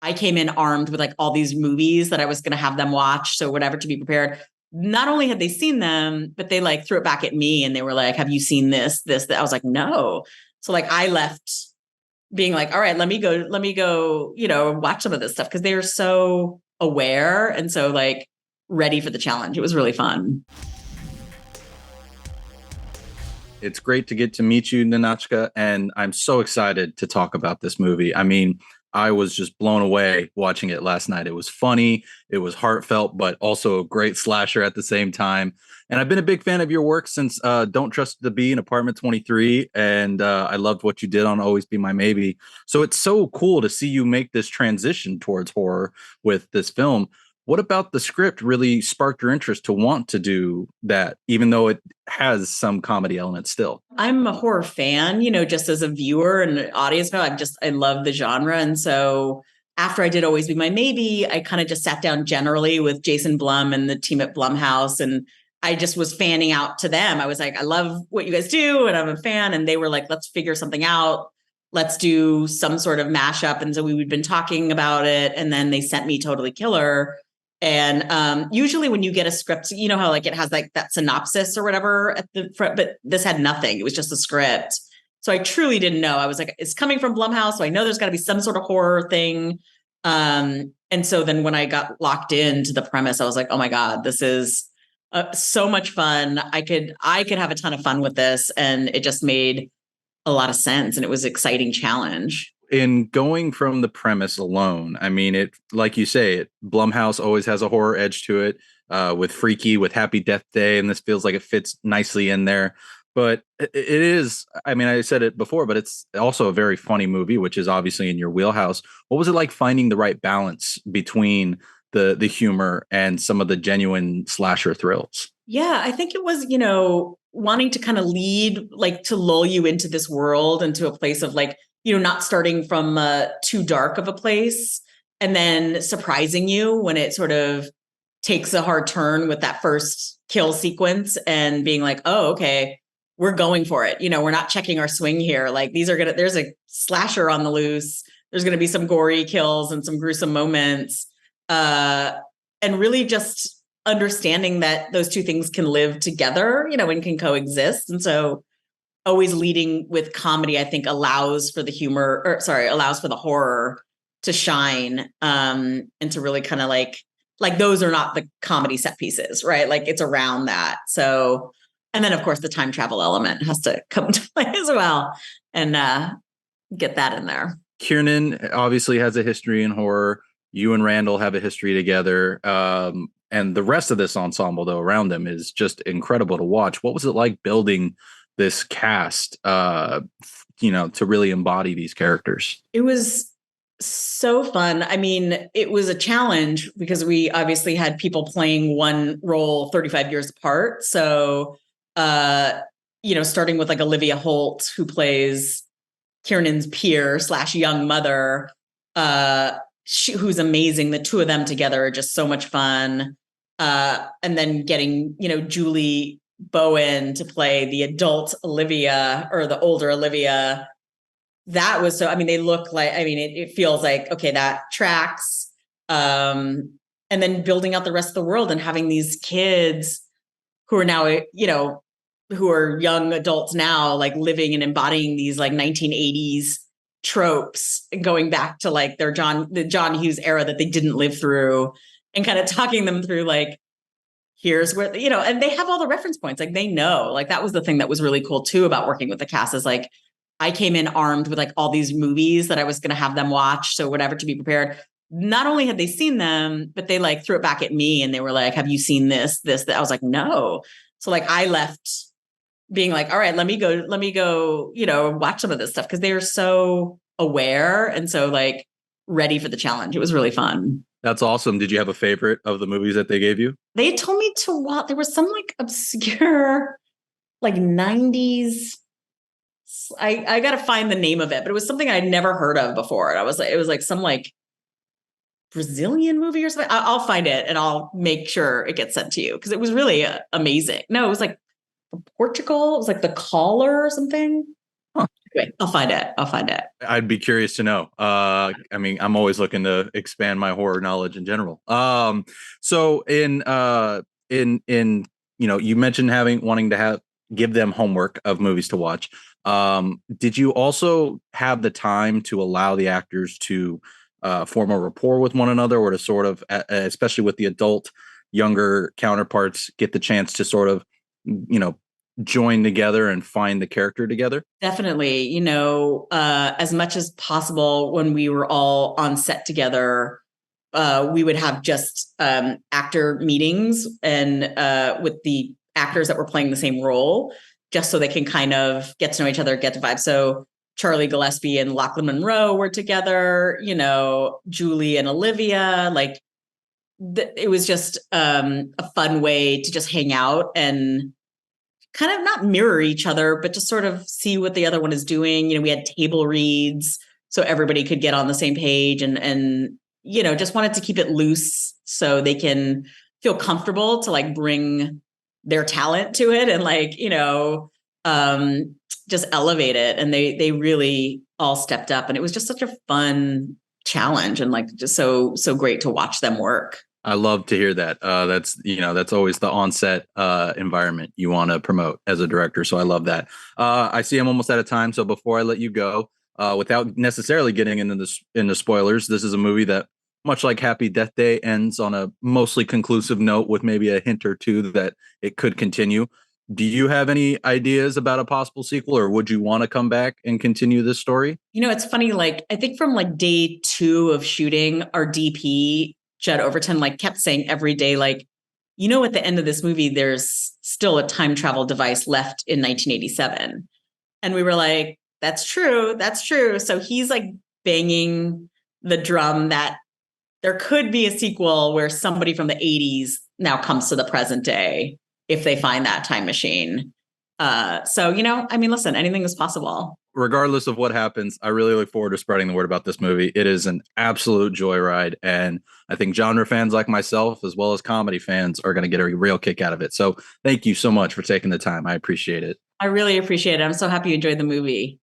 I came in armed with like all these movies that I was going to have them watch. So whatever, to be prepared. Not only had they seen them, but they like threw it back at me and they were like, have you seen this, that? I was like, no. So like I left being like, all right, let me go, watch some of this stuff. Cause they are so aware and so like ready for the challenge. It was really fun. It's great to get to meet you, Nahnatchka, and I'm so excited to talk about this movie. I mean, I was just blown away watching it last night. It was funny, it was heartfelt, but also a great slasher at the same time. And I've been a big fan of your work since Don't Trust the Bee in Apartment 23, and I loved what you did on Always Be My Maybe. So it's so cool to see you make this transition towards horror with this film. What about the script really sparked your interest to want to do that, even though it has some comedy elements still? I'm a horror fan, just as a viewer and an audience member. I love the genre. And so after I did Always Be My Maybe, I kind of just sat down generally with Jason Blum and the team at Blumhouse. And I just was fanning out to them. I was like, I love what you guys do. And I'm a fan. And they were like, let's figure something out. Let's do some sort of mashup. And so we'd been talking about it. And then they sent me Totally Killer. And usually when you get a script, you know how like it has like that synopsis or whatever at the front, but this had nothing. It was just a script. So I truly didn't know. I was like, it's coming from Blumhouse, so I know there's got to be some sort of horror thing. And so then when I got locked into the premise, I was like, oh my God, this is so much fun. I could have a ton of fun with this. And it just made a lot of sense. And it was an exciting challenge. In going from the premise alone, I mean, it, like you say, Blumhouse always has a horror edge to it, with Freaky, with Happy Death Day, and this feels like it fits nicely in there. But it is, I mean, I said it before, but it's also a very funny movie, which is obviously in your wheelhouse. What was it like finding the right balance between the humor and some of the genuine slasher thrills? Yeah, I think it was, wanting to kind of lead, like to lull you into this world, into a place of like, not starting from too dark of a place and then surprising you when it sort of takes a hard turn with that first kill sequence and being like, oh, okay, we're going for it. We're not checking our swing here. Like there's a slasher on the loose. There's going to be some gory kills and some gruesome moments. And really just understanding that those two things can live together, and can coexist. And so always leading with comedy, I think allows for the horror to shine, and to really kind of like those are not the comedy set pieces, right? Like it's around that. So, and then of course the time travel element has to come to play as well, and get that in there. Kiernan obviously has a history in horror. You and Randall have a history together. And the rest of this ensemble, though, around them is just incredible to watch. What was it like building this cast, to really embody these characters? It was so fun. I mean, it was a challenge because we obviously had people playing one role 35 years apart. So, starting with like Olivia Holt, who plays Kiernan's peer / young mother, who's amazing. The two of them together are just so much fun. And then getting, Julie Bowen to play the adult Olivia or the older Olivia. That was so, I mean, they look like, I mean, it feels like, okay, that tracks. And then building out the rest of the world and having these kids who are now, who are young adults now, like living and embodying these like 1980s tropes and going back to like the John Hughes era that they didn't live through, and kind of talking them through like, here's where, and they have all the reference points. Like they know, like that was the thing that was really cool too about working with the cast, is like, I came in armed with like all these movies that I was going to have them watch. So whatever, to be prepared. Not only had they seen them, but they like threw it back at me and they were like, have you seen this, that? I was like, no. So like I left being like, all right, let me go, watch some of this stuff. Cause they are so aware and so like ready for the challenge. It was really fun. That's awesome. Did you have a favorite of the movies that they gave you? They told me to watch, there was some like obscure, like 90s. I got to find the name of it, but it was something I'd never heard of before. And it was like some like Brazilian movie or something. I'll find it and I'll make sure it gets sent to you. Cause it was really amazing. No, it was like Portugal. It was like The Caller or something. Wait, I'll find it. I'll find it. I'd be curious to know. I mean, I'm always looking to expand my horror knowledge in general. So in you mentioned having wanting to have give them homework of movies to watch. Did you also have the time to allow the actors to form a rapport with one another, or to sort of, especially with the adult younger counterparts, get the chance to sort of, join together and find the character together? Definitely, as much as possible when we were all on set together, we would have just actor meetings and with the actors that were playing the same role, just so they can kind of get to know each other, get to vibe. So Charlie Gillespie and Lachlan Monroe were together, Julie and Olivia, like it was just a fun way to just hang out and kind of not mirror each other, but just sort of see what the other one is doing. We had table reads so everybody could get on the same page, and just wanted to keep it loose so they can feel comfortable to like bring their talent to it and like, just elevate it. And they really all stepped up, and it was just such a fun challenge and like just so great to watch them work. I love to hear that. That's always the onset environment you want to promote as a director. So I love that. I see I'm almost out of time. So before I let you go, without necessarily getting into spoilers, this is a movie that, much like Happy Death Day, ends on a mostly conclusive note with maybe a hint or two that it could continue. Do you have any ideas about a possible sequel, or would you want to come back and continue this story? It's funny, like I think from like day 2 of shooting, our DP Judd Overton like kept saying every day, like, at the end of this movie, there's still a time travel device left in 1987. And we were like, that's true. That's true. So he's like banging the drum that there could be a sequel where somebody from the 80s now comes to the present day if they find that time machine. So, listen, anything is possible. Regardless of what happens, I really look forward to spreading the word about this movie. It is an absolute joyride, and I think genre fans like myself, as well as comedy fans, are going to get a real kick out of it. So thank you so much for taking the time. I appreciate it. I really appreciate it. I'm so happy you enjoyed the movie.